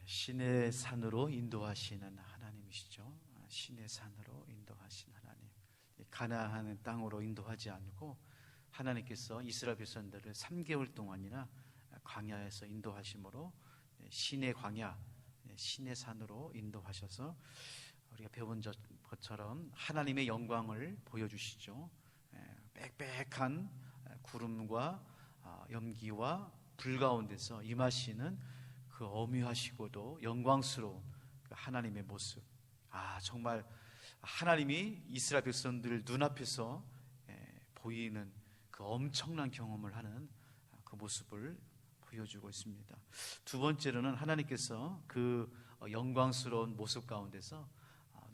신의 산으로 인도하시는 하나님이시죠. 신의 산으로 인도하신 하나님. 가나안 땅으로 인도하지 않고 하나님께서 이스라엘 백성들을 3개월 동안이나 광야에서 인도하심으로 신의 광야, 신의 산으로 인도하셔서 우리가 배운 것처럼 하나님의 영광을 보여주시죠. 빽빽한 구름과 염기와 불 가운데서 임하시는 그 어미하시고도 영광스러운 하나님의 모습. 정말 하나님이 이스라엘 백성들 눈앞에서 보이는 그 엄청난 경험을 하는 그 모습을 보여주고 있습니다. 두 번째로는 하나님께서 그 영광스러운 모습 가운데서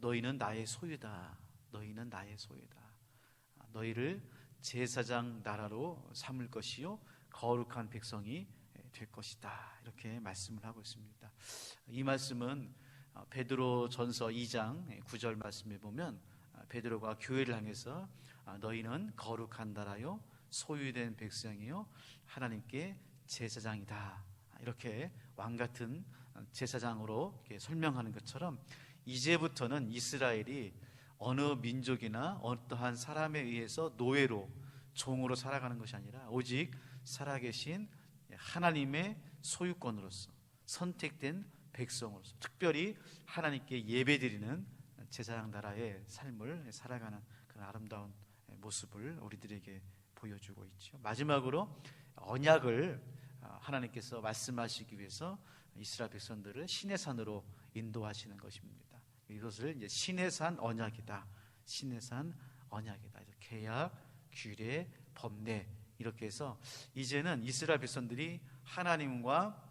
너희는 나의 소유다. 너희는 나의 소유다. 너희를 제사장 나라로 삼을 것이요 거룩한 백성이 될 것이다. 이렇게 말씀을 하고 있습니다. 이 말씀은 베드로전서 2장 9절 말씀에 보면 베드로가 교회를 향해서 너희는 거룩한 나라요 소유된 백성이요 하나님께 제사장이다. 이렇게 왕같은 제사장으로 이렇게 설명하는 것처럼 이제부터는 이스라엘이 어느 민족이나 어떠한 사람에 의해서 노예로 종으로 살아가는 것이 아니라 오직 살아계신 하나님의 소유권으로서 선택된 백성으로서 특별히 하나님께 예배드리는 제사장 나라의 삶을 살아가는 그런 아름다운 모습을 우리들에게 보여주고 있죠. 마지막으로 언약을 하나님께서 말씀하시기 위해서 이스라엘 백성들을 신의 산으로 인도하시는 것입니다. 이것을 이제 신의 산 언약이다. 신의 산 언약이다. 계약, 규례, 법례 이렇게 해서 이제는 이스라엘 백성들이 하나님과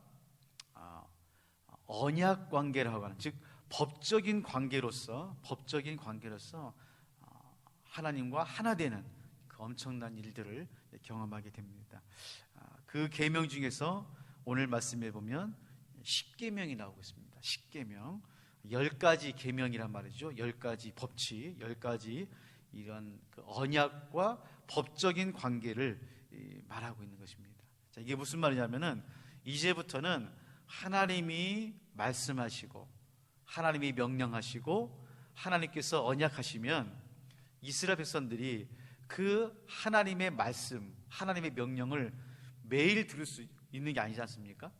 언약 관계를 하고 하는, 즉 법적인 관계로서 하나님과 하나 되는 그 엄청난 일들을 경험하게 됩니다. 그 계명 중에서 오늘 말씀해 보면 10계명이 나오고 있습니다. 10계명, 10가지 계명이란 말이죠. 10가지 법칙, 10가지 이런 그 언약과 법적인 관계를 말하고 있는 것입니다. 자, 이게 무슨 말이냐면은 이제부터는 하나님이 말씀하시고 하나님이 명령하시고 하나님께서 언약하시면 이스라엘 백성들이 그 하나님의 말씀, 하나님의 명령을 매일 들을 수 있는 게 아니지 않습니까?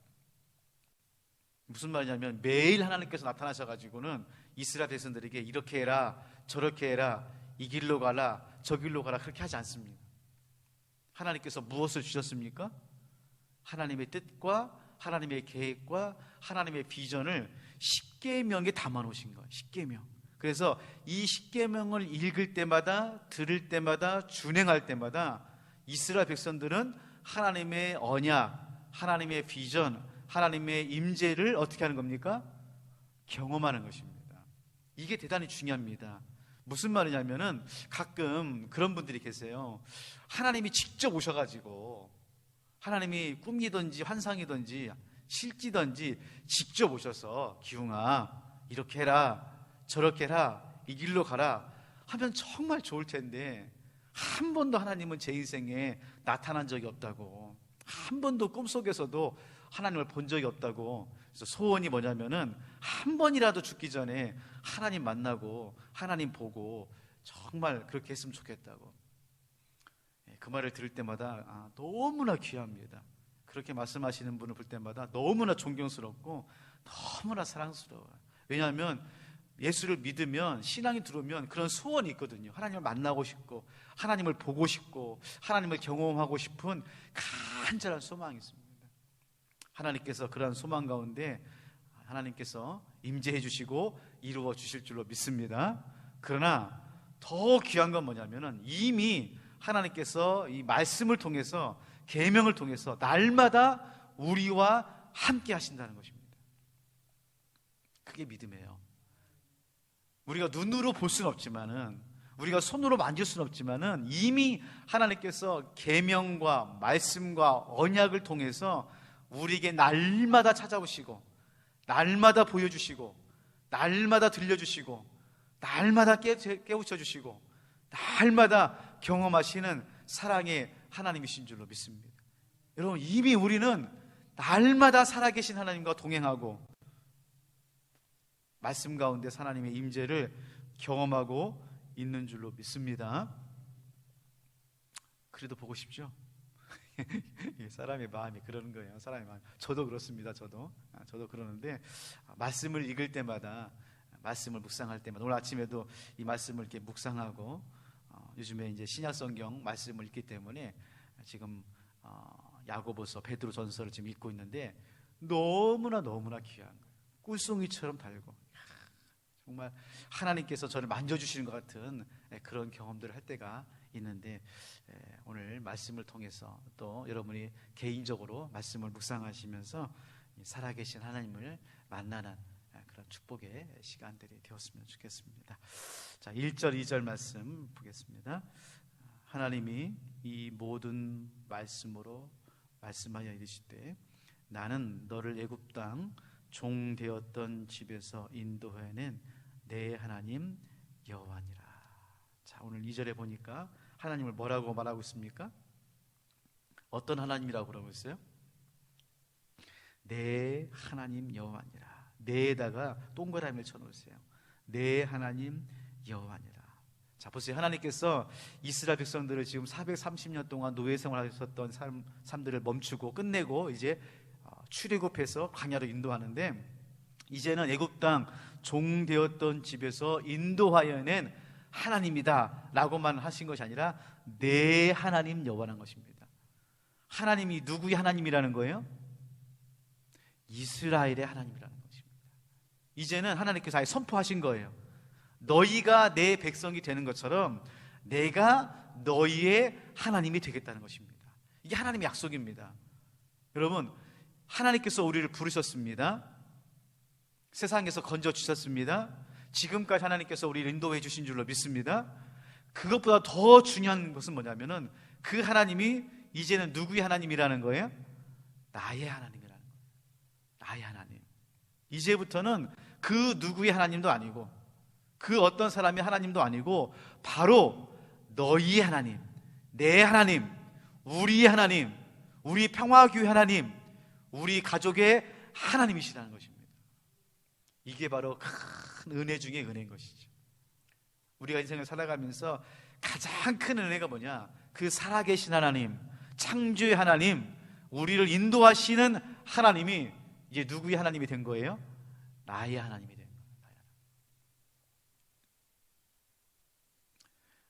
무슨 말이냐면 매일 하나님께서 나타나셔가지고는 이스라엘 백성들에게 이렇게 해라, 저렇게 해라, 이 길로 가라, 저 길로 가라 그렇게 하지 않습니다. 하나님께서 무엇을 주셨습니까? 하나님의 뜻과 하나님의 계획과 하나님의 비전을 10계명에 담아놓으신 거예요. 10계명. 그래서 이 10계명을 읽을 때마다, 들을 때마다, 준행할 때마다 이스라엘 백성들은 하나님의 언약, 하나님의 비전, 하나님의 임재를 어떻게 하는 겁니까? 경험하는 것입니다. 이게 대단히 중요합니다. 무슨 말이냐면은 가끔 그런 분들이 계세요. 하나님이 직접 오셔가지고 하나님이 꿈이든지 환상이든지 실지든지 직접 오셔서 기웅아 이렇게 해라, 저렇게 해라, 이 길로 가라 하면 정말 좋을 텐데 한 번도 하나님은 제 인생에 나타난 적이 없다고, 한 번도 꿈속에서도 하나님을 본 적이 없다고. 그래서 소원이 뭐냐면은 한 번이라도 죽기 전에 하나님 만나고 하나님 보고 정말 그렇게 했으면 좋겠다고. 그 말을 들을 때마다 너무나 귀합니다. 그렇게 말씀하시는 분을 볼 때마다 너무나 존경스럽고 너무나 사랑스러워요. 왜냐하면 예수를 믿으면, 신앙이 들어오면 그런 소원이 있거든요. 하나님을 만나고 싶고 하나님을 보고 싶고 하나님을 경험하고 싶은 간절한 소망이 있습니다. 하나님께서 그러한 소망 가운데 하나님께서 임재해 주시고 이루어 주실 줄로 믿습니다. 그러나 더 귀한 건 뭐냐면은 이미 하나님께서 이 말씀을 통해서, 계명을 통해서 날마다 우리와 함께 하신다는 것입니다. 그게 믿음이에요. 우리가 눈으로 볼 수는 없지만은, 우리가 손으로 만질 수는 없지만은 이미 하나님께서 계명과 말씀과 언약을 통해서 우리에게 날마다 찾아오시고 날마다 보여주시고 날마다 들려주시고 날마다 깨우쳐주시고 날마다 경험하시는 사랑의 하나님이신 줄로 믿습니다. 여러분, 이미 우리는 날마다 살아계신 하나님과 동행하고 말씀 가운데 하나님의 임재를 경험하고 있는 줄로 믿습니다. 그래도 보고 싶죠? 사람의 마음이 그러는 거예요. 사람의 마음. 저도 그렇습니다. 저도 그러는데, 말씀을 읽을 때마다, 말씀을 묵상할 때마다, 오늘 아침에도 이 말씀을 이렇게 묵상하고, 요즘에 이제 신약 성경 말씀을 읽기 때문에 지금 야고보서, 베드로 전서를 지금 읽고 있는데 너무나 귀한 거예요. 꿀송이처럼 달고, 정말 하나님께서 저를 만져주시는 것 같은 그런 경험들을 할 때가 있는데, 오늘 말씀을 통해서 또 여러분이 개인적으로 말씀을 묵상하시면서 살아계신 하나님을 만나는 그런 축복의 시간들이 되었으면 좋겠습니다. 자, 1절 2절 말씀 보겠습니다. 하나님이 이 모든 말씀으로 말씀하여 이르시되 나는 너를 애굽 땅 종 되었던 집에서 인도해낸 내 하나님 여호와니라. 자, 오늘 2절에 보니까 하나님을 뭐라고 말하고 있습니까? 어떤 하나님이라고 그러고 있어요? 내 하나님 여호와니라. 내에다가 동그라미를 쳐놓으세요. 내 하나님 여호와니라. 자, 보세요. 하나님께서 이스라엘 백성들을 지금 430년 동안 노예 생활하셨던 삶들을 멈추고 끝내고 이제 출애굽해서 광야로 인도하는데, 이제는 애굽 땅 종 되었던 집에서 인도하여낸 하나님이다 라고만 하신 것이 아니라 내 하나님 여호와라는 것입니다. 하나님이 누구의 하나님이라는 거예요? 이스라엘의 하나님이라는 것입니다. 이제는 하나님께서 아예 선포하신 거예요. 너희가 내 백성이 되는 것처럼 내가 너희의 하나님이 되겠다는 것입니다. 이게 하나님의 약속입니다. 여러분, 하나님께서 우리를 부르셨습니다. 세상에서 건져주셨습니다. 지금까지 하나님께서 우리를 인도해 주신 줄로 믿습니다. 그것보다 더 중요한 것은 뭐냐면은 그 하나님이 이제는 누구의 하나님이라는 거예요? 나의 하나님이라는 거예요. 나의 하나님. 이제부터는 그 누구의 하나님도 아니고 그 어떤 사람의 하나님도 아니고 바로 너희의 하나님, 내 하나님, 우리의 하나님, 우리 평화교회 하나님, 우리 가족의 하나님이시라는 것입니다. 이게 바로 큰 은혜 중에 은혜인 것이죠. 우리가 인생을 살아가면서 가장 큰 은혜가 뭐냐? 그 살아계신 하나님, 창조의 하나님, 우리를 인도하시는 하나님이 이제 누구의 하나님이 된 거예요? 나의 하나님이 된 거예요.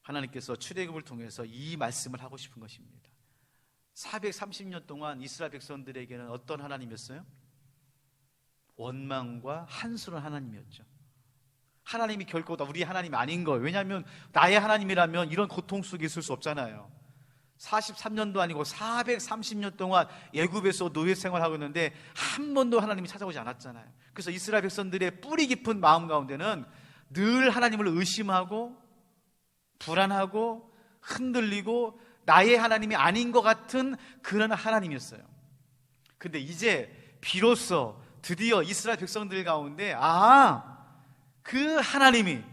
하나님께서 출애굽을 통해서 이 말씀을 하고 싶은 것입니다. 430년 동안 이스라엘 백성들에게는 어떤 하나님이었어요? 원망과 한스러운 하나님이었죠. 하나님이 결코 다 우리 하나님이 아닌 거예요. 왜냐하면 나의 하나님이라면 이런 고통 속에 있을 수 없잖아요. 43년도 아니고 430년 동안 애굽에서 노예 생활하고 있는데 한 번도 하나님이 찾아오지 않았잖아요. 그래서 이스라엘 백성들의 뿌리 깊은 마음 가운데는 늘 하나님을 의심하고 불안하고 흔들리고 나의 하나님이 아닌 것 같은 그런 하나님이었어요. 근데 이제 비로소 드디어 이스라엘 백성들 가운데 그 하나님이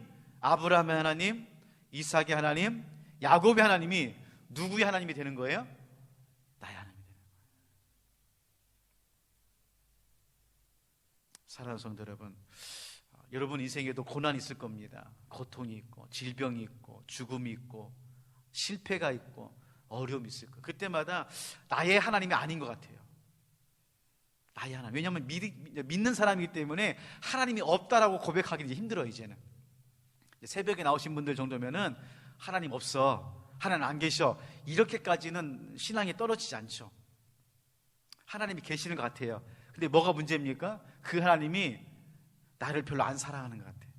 아브라함의 하나님, 이삭의 하나님, 야곱의 하나님이 누구의 하나님이 되는 거예요? 나의 하나님이 되는 거예요. 사랑하는 성도 여러분, 여러분 인생에도 고난이 있을 겁니다. 고통이 있고 질병이 있고 죽음이 있고 실패가 있고 어려움이 있을 거예요. 그때마다 나의 하나님이 아닌 것 같아요. 나의 하나님. 왜냐하면 믿는 사람이기 때문에 하나님이 없다라고 고백하기 힘들어요. 이제는 새벽에 나오신 분들 정도면은 하나님 없어, 하나님 안 계셔, 이렇게까지는 신앙이 떨어지지 않죠. 하나님이 계시는 것 같아요. 근데 뭐가 문제입니까? 그 하나님이 나를 별로 안 사랑하는 것 같아요.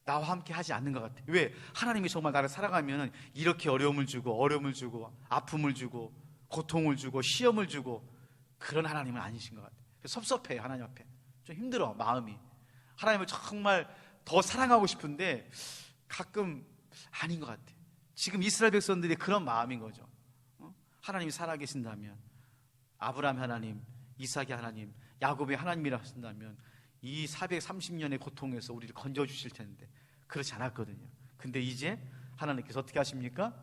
나와 함께 하지 않는 것 같아요. 왜? 하나님이 정말 나를 사랑하면 이렇게 어려움을 주고 아픔을 주고 고통을 주고 시험을 주고 그런 하나님은 아니신 것 같아요. 섭섭해요. 하나님 앞에 좀 힘들어, 마음이. 하나님을 정말 더 사랑하고 싶은데 가끔 아닌 것 같아요. 지금 이스라엘 백성들이 그런 마음인 거죠. 하나님이 살아계신다면, 아브라함 하나님, 이삭의 하나님, 야곱의 하나님이라 하신다면 이 430년의 고통에서 우리를 건져주실 텐데 그렇지 않았거든요. 근데 이제 하나님께서 어떻게 하십니까?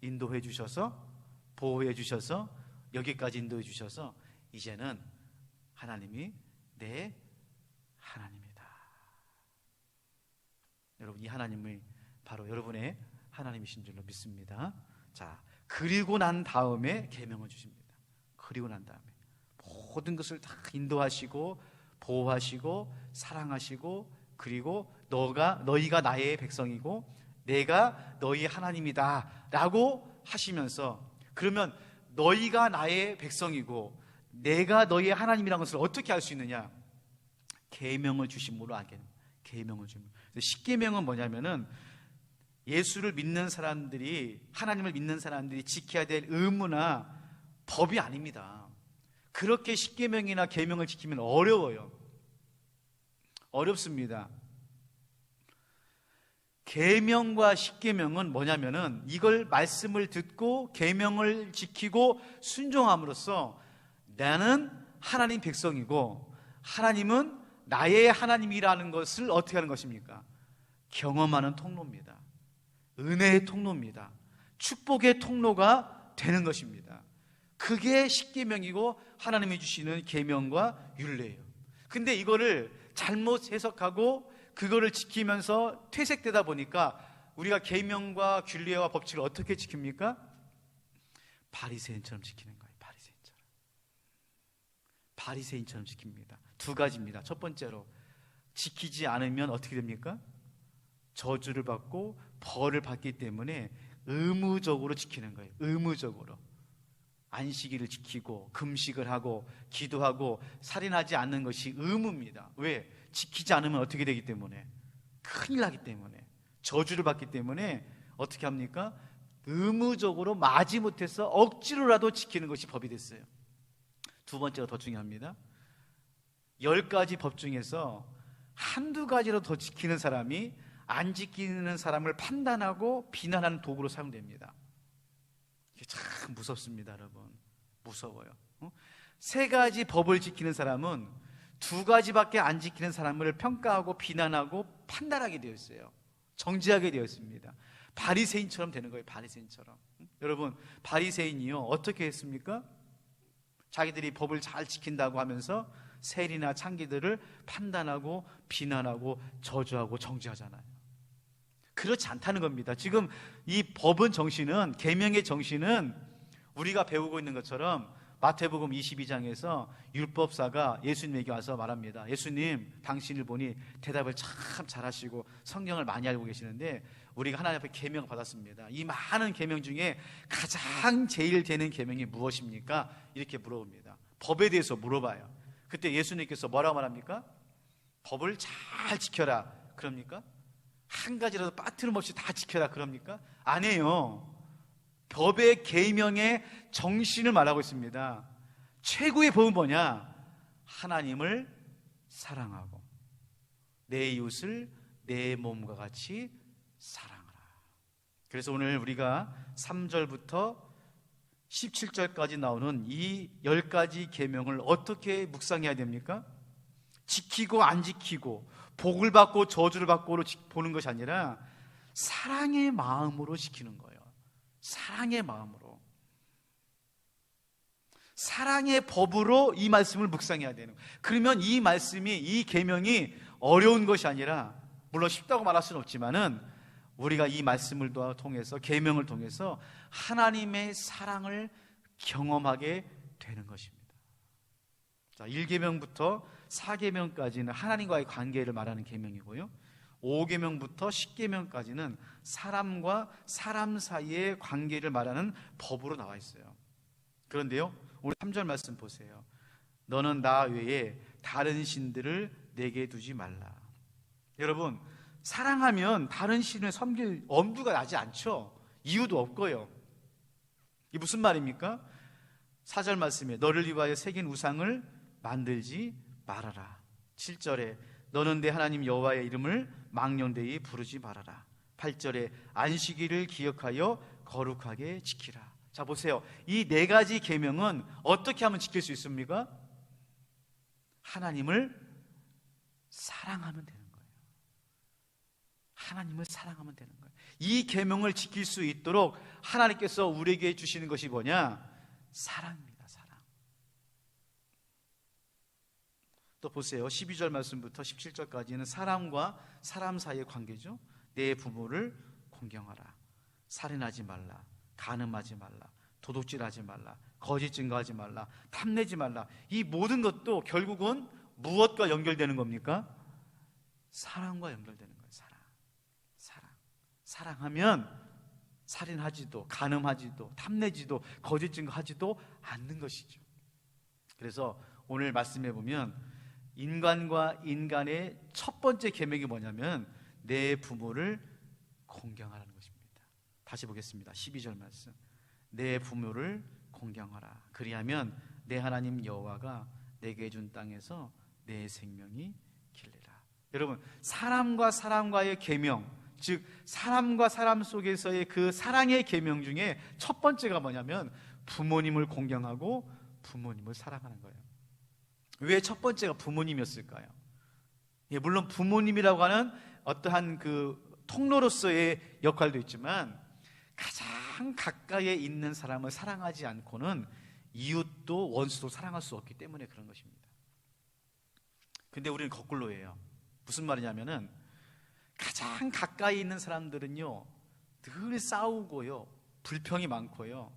인도해 주셔서, 보호해 주셔서, 여기까지 인도해 주셔서 이제는 하나님이 내 하나님이다. 여러분, 이 하나님이 바로 여러분의 하나님이신 줄로 믿습니다. 자, 그리고 난 다음에 계명을 주십니다. 그리고 난 다음에 모든 것을 다 인도하시고 보호하시고 사랑하시고, 그리고 너희가 나의 백성이고 내가 너희 하나님이다 라고 하시면서, 그러면 너희가 나의 백성이고 내가 너희의 하나님이라는 것을 어떻게 알 수 있느냐? 계명을 주심으로 알게 됩니다. 계명을 주면. 십계명은 뭐냐면은 예수를 믿는 사람들이, 하나님을 믿는 사람들이 지켜야 될 의무나 법이 아닙니다. 그렇게 십계명이나 계명을 지키면 어려워요. 어렵습니다. 계명과 십계명은 뭐냐면은 이걸 말씀을 듣고 계명을 지키고 순종함으로써 나는 하나님 백성이고 하나님은 나의 하나님이라는 것을 어떻게 하는 것입니까? 경험하는 통로입니다. 은혜의 통로입니다. 축복의 통로가 되는 것입니다. 그게 십계명이고 하나님이 주시는 계명과 율례예요. 근데 이거를 잘못 해석하고 그거를 지키면서 퇴색되다 보니까 우리가 계명과 율례와 법칙을 어떻게 지킵니까? 바리새인처럼 지키는 거예요. 바리새인처럼 지킵니다. 두 가지입니다. 첫 번째로, 지키지 않으면 어떻게 됩니까? 저주를 받고 벌을 받기 때문에 의무적으로 지키는 거예요. 의무적으로. 안식일을 지키고 금식을 하고 기도하고 살인하지 않는 것이 의무입니다. 왜? 지키지 않으면 어떻게 되기 때문에? 큰일 나기 때문에, 저주를 받기 때문에 어떻게 합니까? 의무적으로 마지못해서 억지로라도 지키는 것이 법이 됐어요. 두 번째가 더 중요합니다. 10가지 법 중에서 한두 가지로 더 지키는 사람이 안 지키는 사람을 판단하고 비난하는 도구로 사용됩니다. 이게 참 무섭습니다, 여러분. 무서워요. 3가지 법을 지키는 사람은 2가지밖에 안 지키는 사람을 평가하고 비난하고 판단하게 되어 있어요. 정죄하게 되어 있습니다. 바리새인처럼 되는 거예요. 바리새인처럼. 여러분, 바리새인이요 어떻게 했습니까? 자기들이 법을 잘 지킨다고 하면서 세리나 창기들을 판단하고 비난하고 저주하고 정죄하잖아요. 그렇지 않다는 겁니다. 지금 이 법은 정신은, 계명의 정신은 우리가 배우고 있는 것처럼 마태복음 22장에서 율법사가 예수님에게 와서 말합니다. 예수님, 당신을 보니 대답을 참 잘하시고 성경을 많이 알고 계시는데 우리가 하나님 앞에 계명을 받았습니다. 이 많은 계명 중에 가장 제일 되는 계명이 무엇입니까? 이렇게 물어봅니다. 법에 대해서 물어봐요. 그때 예수님께서 뭐라고 말합니까? 법을 잘 지켜라. 그럽니까? 한 가지라도 빠트림없이 다 지켜라. 그럽니까? 아니에요. 법의 계명의 정신을 말하고 있습니다. 최고의 법은 뭐냐? 하나님을 사랑하고 내 이웃을 내 몸과 같이 사랑하라. 그래서 오늘 우리가 3절부터 17절까지 나오는 이 10가지 계명을 어떻게 묵상해야 됩니까? 지키고 안 지키고 복을 받고 저주를 받고로 보는 것이 아니라 사랑의 마음으로 지키는 거예요. 사랑의 마음으로, 사랑의 법으로 이 말씀을 묵상해야 되는 거예요. 그러면 이 말씀이, 이 계명이 어려운 것이 아니라, 물론 쉽다고 말할 수는 없지만은 우리가 이 말씀을 통해서, 계명을 통해서 하나님의 사랑을 경험하게 되는 것입니다. 자, 1계명부터 4계명까지는 하나님과의 관계를 말하는 계명이고요, 5계명부터 10계명까지는 사람과 사람 사이의 관계를 말하는 법으로 나와 있어요. 그런데요, 오늘 3절 말씀 보세요. 너는 나 외에 다른 신들을 내게 두지 말라. 여러분, 사랑하면 다른 신을 섬길 엄두가 나지 않죠. 이유도 없고요. 이게 무슨 말입니까? 4절 말씀에 너를 위하여 새긴 우상을 만들지 말아라. 7절에 너는 내 하나님 여호와의 이름을 망령되이 부르지 말아라. 8절에 안식일을 기억하여 거룩하게 지키라. 자, 보세요. 이 4가지 계명은 어떻게 하면 지킬 수 있습니까? 하나님을 사랑하면 되는 거예요. 하나님을 사랑하면 되는 거예요. 이 계명을 지킬 수 있도록 하나님께서 우리에게 주시는 것이 뭐냐? 사랑입니다. 사랑. 또 보세요. 12절 말씀부터 17절까지는 사람과 사람 사이의 관계죠. 내 부모를 공경하라. 살인하지 말라. 간음하지 말라. 도둑질하지 말라. 거짓 증거하지 말라. 탐내지 말라. 이 모든 것도 결국은 무엇과 연결되는 겁니까? 사랑과 연결되는 거예요. 사랑하면 살인하지도 간음하지도 탐내지도 거짓 증거하지도 않는 것이죠. 그래서 오늘 말씀해 보면 인간과 인간의 첫 번째 계명이 뭐냐면 내 부모를 공경하라는 것입니다. 다시 보겠습니다. 12절 말씀. 내 부모를 공경하라. 그리하면 내 하나님 여호와가 내게 준 땅에서 내 생명이 길리라. 여러분, 사람과 사람과의 계명, 즉 사람과 사람 속에서의 그 사랑의 계명 중에 첫 번째가 뭐냐면 부모님을 공경하고 부모님을 사랑하는 거예요. 왜 첫 번째가 부모님이었을까요? 예, 물론 부모님이라고 하는 어떠한 그 통로로서의 역할도 있지만 가장 가까이에 있는 사람을 사랑하지 않고는 이웃도 원수도 사랑할 수 없기 때문에 그런 것입니다. 근데 우리는 거꾸로예요. 무슨 말이냐면은 가장 가까이 있는 사람들은요 늘 싸우고요, 불평이 많고요,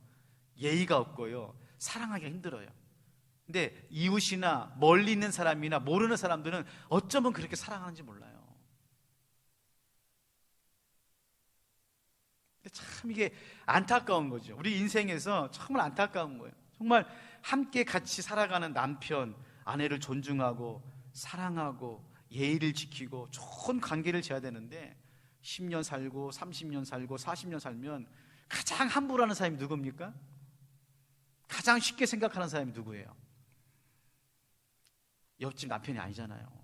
예의가 없고요, 사랑하기가 힘들어요. 근데 이웃이나 멀리 있는 사람이나 모르는 사람들은 어쩌면 그렇게 사랑하는지 몰라요. 근데 참 이게 안타까운 거죠. 우리 인생에서 정말 안타까운 거예요. 정말 함께 같이 살아가는 남편, 아내를 존중하고 사랑하고 예의를 지키고 좋은 관계를 지어야 되는데 10년 살고 30년 살고 40년 살면 가장 함부로 하는 사람이 누굽니까? 가장 쉽게 생각하는 사람이 누구예요? 옆집 남편이 아니잖아요.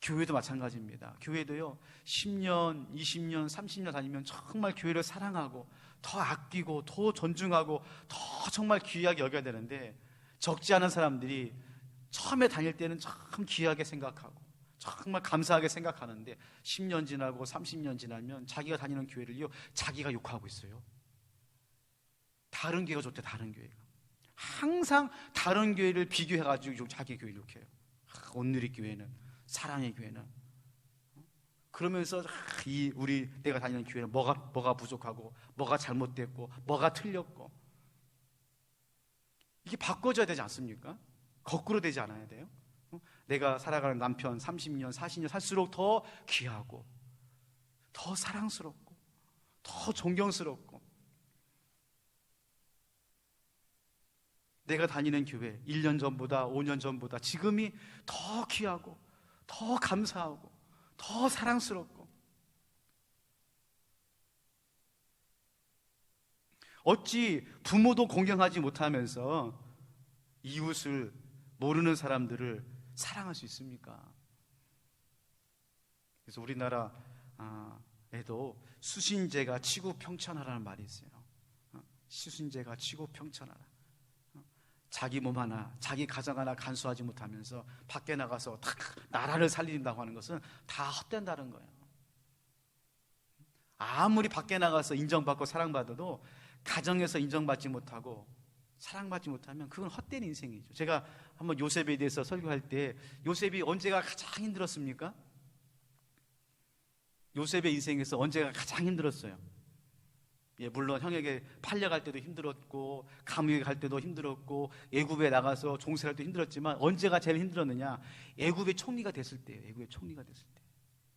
교회도 마찬가지입니다. 교회도요 10년, 20년, 30년 다니면 정말 교회를 사랑하고 더 아끼고 더 존중하고 더 정말 귀하게 여겨야 되는데 적지 않은 사람들이 처음에 다닐 때는 참 귀하게 생각하고 정말 감사하게 생각하는데 10년 지나고 30년 지나면 자기가 다니는 교회를요 자기가 욕하고 있어요. 다른 교회가 좋대. 다른 교회가 항상 다른 교회를 비교해가지고 자기 교회를 욕해요. 온누리 교회는, 사랑의 교회는. 그러면서 내가 다니는 교회는 뭐가 부족하고 뭐가 잘못됐고 뭐가 틀렸고. 이게 바꿔줘야 되지 않습니까? 거꾸로 되지 않아야 돼요? 내가 살아가는 남편 30년, 40년 살수록 더 귀하고 더 사랑스럽고 더 존경스럽고, 내가 다니는 교회 1년 전보다 5년 전보다 지금이 더 귀하고 더 감사하고 더 사랑스럽고. 어찌 부모도 공경하지 못하면서 이웃을, 모르는 사람들을 사랑할 수 있습니까? 그래서 우리나라에도 수신제가 치고 평천하라는 말이 있어요. 수신제가 치고 평천하라. 자기 몸 하나, 자기 가정 하나 간수하지 못하면서 밖에 나가서 다 나라를 살린다고 하는 것은 다 헛된다는 거예요. 아무리 밖에 나가서 인정받고 사랑받아도 가정에서 인정받지 못하고 사랑받지 못하면 그건 헛된 인생이죠. 제가 한번 요셉에 대해서 설교할 때 요셉이 언제가 가장 힘들었습니까? 요셉의 인생에서 언제가 가장 힘들었어요? 예, 물론 형에게 팔려갈 때도 힘들었고 감옥에 갈 때도 힘들었고 애굽에 나가서 종살할 때도 힘들었지만 언제가 제일 힘들었느냐? 애굽의 총리가 됐을 때예요. 애굽의 총리가 됐을 때.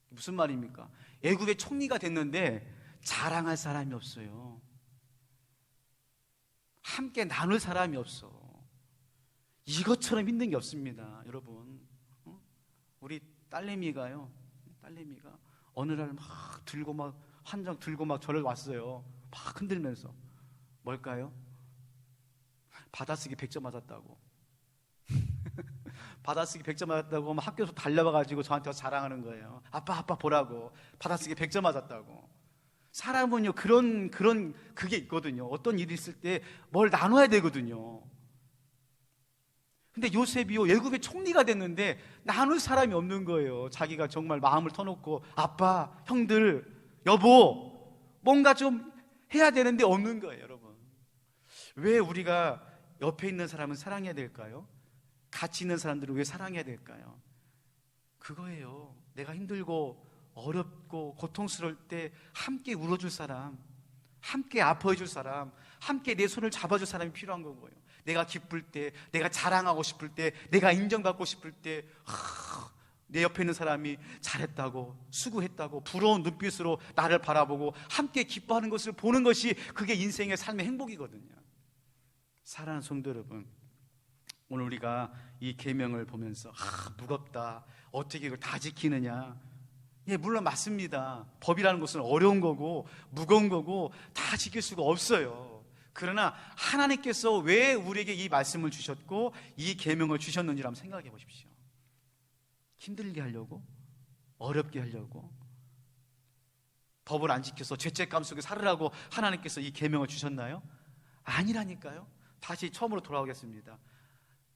무슨 말입니까? 애굽의 총리가 됐는데 자랑할 사람이 없어요. 함께 나눌 사람이 없어. 이것처럼 힘든 게 없습니다, 여러분. 우리 딸내미가 어느 날 막 들고 막 한 장 들고 막 저를 왔어요. 막 흔들면서. 뭘까요? 받아쓰기 100점 맞았다고. 받아쓰기 100점 맞았다고 막 학교에서 달려와가지고 저한테 자랑하는 거예요. 아빠 보라고. 받아쓰기 100점 맞았다고. 사람은요 그게 있거든요. 어떤 일이 있을 때 뭘 나눠야 되거든요. 근데 요셉이요 애굽의 총리가 됐는데 나눌 사람이 없는 거예요. 자기가 정말 마음을 터놓고 아빠, 형들, 여보 뭔가 좀 해야 되는데 없는 거예요. 여러분, 왜 우리가 옆에 있는 사람은 사랑해야 될까요? 같이 있는 사람들을 왜 사랑해야 될까요? 그거예요. 내가 힘들고 어렵고 고통스러울 때 함께 울어줄 사람, 함께 아파해줄 사람, 함께 내 손을 잡아줄 사람이 필요한 거고요. 내가 기쁠 때, 내가 자랑하고 싶을 때, 내가 인정받고 싶을 때, 내 옆에 있는 사람이 잘했다고, 수고했다고 부러운 눈빛으로 나를 바라보고 함께 기뻐하는 것을 보는 것이 그게 인생의 삶의 행복이거든요. 사랑하는 성도 여러분, 오늘 우리가 이 계명을 보면서 무겁다, 어떻게 이걸 다 지키느냐. 예, 물론 맞습니다. 법이라는 것은 어려운 거고 무거운 거고 다 지킬 수가 없어요. 그러나 하나님께서 왜 우리에게 이 말씀을 주셨고 이 계명을 주셨는지를 한번 생각해 보십시오. 힘들게 하려고? 어렵게 하려고? 법을 안 지켜서 죄책감 속에 살으라고 하나님께서 이 계명을 주셨나요? 아니라니까요. 다시 처음으로 돌아오겠습니다.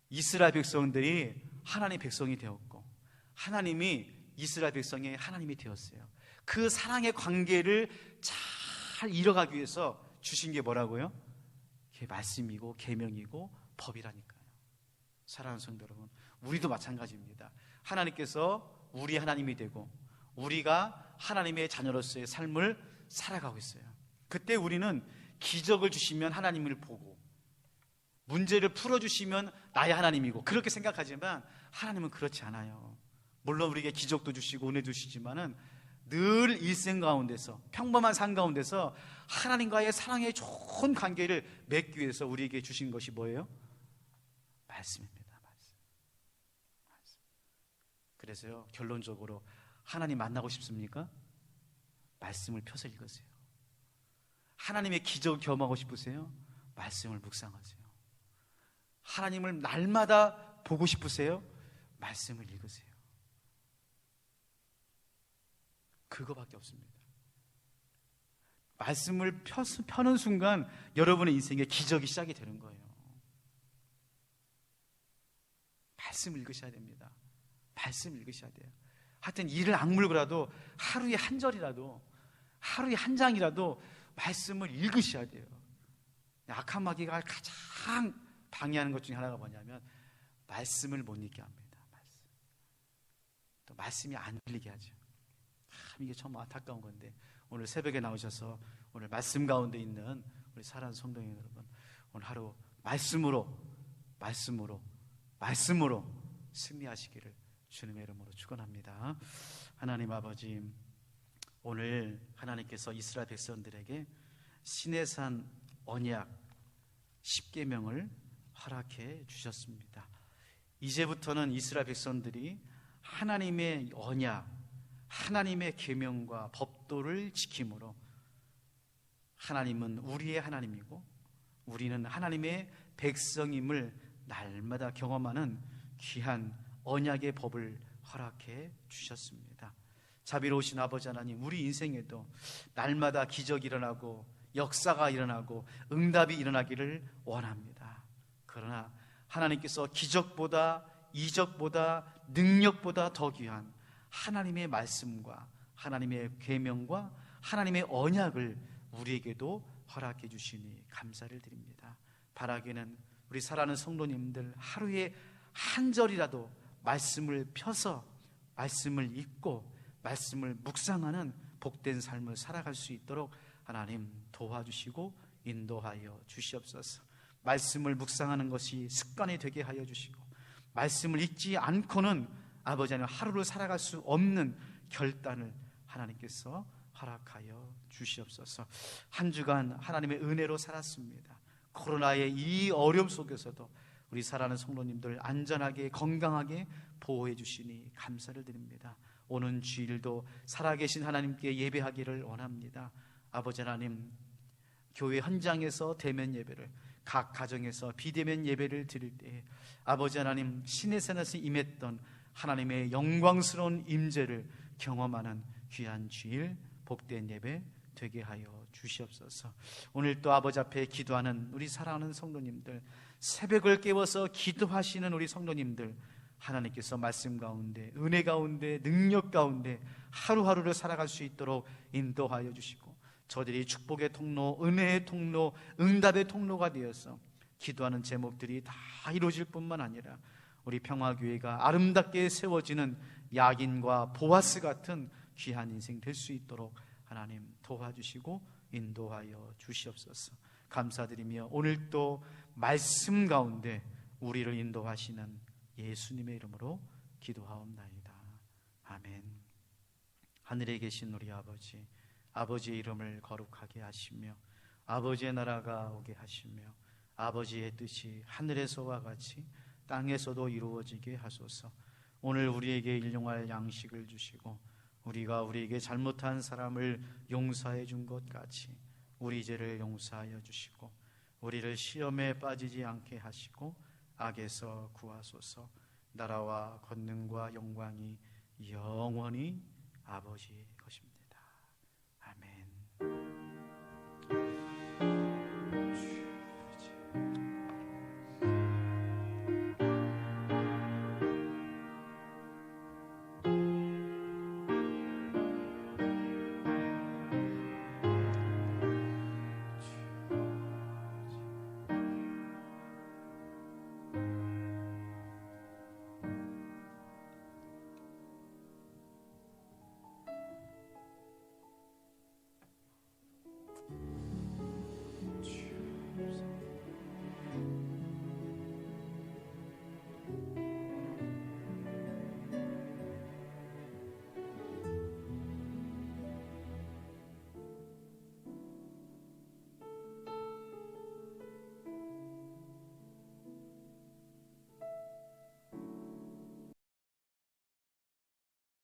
이스라엘 백성들이 하나님의 백성이 되었고 하나님이 이스라엘 백성의 하나님이 되었어요. 그 사랑의 관계를 잘 이뤄가기 위해서 주신 게 뭐라고요? 그게 말씀이고 계명이고 법이라니까요. 사랑하는 성도 여러분, 우리도 마찬가지입니다. 하나님께서 우리 하나님이 되고 우리가 하나님의 자녀로서의 삶을 살아가고 있어요. 그때 우리는 기적을 주시면 하나님을 보고 문제를 풀어주시면 나의 하나님이고 그렇게 생각하지만 하나님은 그렇지 않아요. 물론 우리에게 기적도 주시고 은혜 주시지만은 늘 일생 가운데서 평범한 삶 가운데서 하나님과의 사랑의 좋은 관계를 맺기 위해서 우리에게 주신 것이 뭐예요? 말씀입니다. 말씀. 그래서요, 결론적으로 하나님 만나고 싶습니까? 말씀을 펴서 읽으세요. 하나님의 기적을 경험하고 싶으세요? 말씀을 묵상하세요. 하나님을 날마다 보고 싶으세요? 말씀을 읽으세요. 그거밖에 없습니다. 말씀을 펴는 순간 여러분의 인생에 기적이 시작이 되는 거예요. 말씀을 읽으셔야 됩니다. 말씀을 읽으셔야 돼요. 하여튼 이를 악물고라도 하루에 한 절이라도, 하루에 한 장이라도 말씀을 읽으셔야 돼요. 악한 마귀가 가장 방해하는 것 중에 하나가 뭐냐면 말씀을 못 읽게 합니다. 또 말씀이 안 들리게 하죠. 참 이게 참 안타까운 건데 오늘 새벽에 나오셔서 오늘 말씀 가운데 있는 우리 사랑하는 성도님 여러분, 오늘 하루 말씀으로 승리하시기를 주님의 이름으로 축원합니다. 하나님 아버지, 오늘 하나님께서 이스라엘 백성들에게 시내산 언약 10계명을 허락해 주셨습니다. 이제부터는 이스라엘 백성들이 하나님의 언약, 하나님의 계명과 법도를 지킴으로 하나님은 우리의 하나님이고 우리는 하나님의 백성임을 날마다 경험하는 귀한 언약의 법을 허락해 주셨습니다. 자비로우신 아버지 하나님, 우리 인생에도 날마다 기적이 일어나고 역사가 일어나고 응답이 일어나기를 원합니다. 그러나 하나님께서 기적보다 이적보다 능력보다 더 귀한 하나님의 말씀과 하나님의 계명과 하나님의 언약을 우리에게도 허락해 주시니 감사를 드립니다. 바라기는 우리 사랑하는 성도님들 하루에 한 절이라도 말씀을 펴서 말씀을 읽고 말씀을 묵상하는 복된 삶을 살아갈 수 있도록 하나님 도와주시고 인도하여 주시옵소서. 말씀을 묵상하는 것이 습관이 되게 하여 주시고 말씀을 읽지 않고는 아버지 하나님 하루를 살아갈 수 없는 결단을 하나님께서 허락하여 주시옵소서. 한 주간 하나님의 은혜로 살았습니다. 코로나의 이 어려움 속에서도 우리 사랑하는 성도님들 안전하게 건강하게 보호해 주시니 감사를 드립니다. 오는 주일도 살아계신 하나님께 예배하기를 원합니다. 아버지 하나님, 교회 현장에서 대면 예배를, 각 가정에서 비대면 예배를 드릴 때 아버지 하나님 시내산에서 임했던 하나님의 영광스러운 임재를 경험하는 귀한 주일 복된 예배 되게 하여 주시옵소서. 오늘 또 아버지 앞에 기도하는 우리 사랑하는 성도님들, 새벽을 깨워서 기도하시는 우리 성도님들, 하나님께서 말씀 가운데 은혜 가운데 능력 가운데 하루하루를 살아갈 수 있도록 인도하여 주시고 저들이 축복의 통로, 은혜의 통로, 응답의 통로가 되어서 기도하는 제목들이 다 이루어질 뿐만 아니라 우리 평화교회가 아름답게 세워지는 야긴과 보아스 같은 귀한 인생 될 수 있도록 하나님 도와주시고 인도하여 주시옵소서. 감사드리며 오늘도 말씀 가운데 우리를 인도하시는 예수님의 이름으로 기도하옵나이다. 아멘. 하늘에 계신 우리 아버지, 아버지의 이름을 거룩하게 하시며 아버지의 나라가 오게 하시며 아버지의 뜻이 하늘에서와 같이 땅에서도 이루어지게 하소서. 오늘 우리에게 일용할 양식을 주시고 우리가 우리에게 잘못한 사람을 용서해 준 것 같이 우리 죄를 용서하여 주시고 우리를 시험에 빠지지 않게 하시고 악에서 구하소서. 나라와 권능과 영광이 영원히 아버지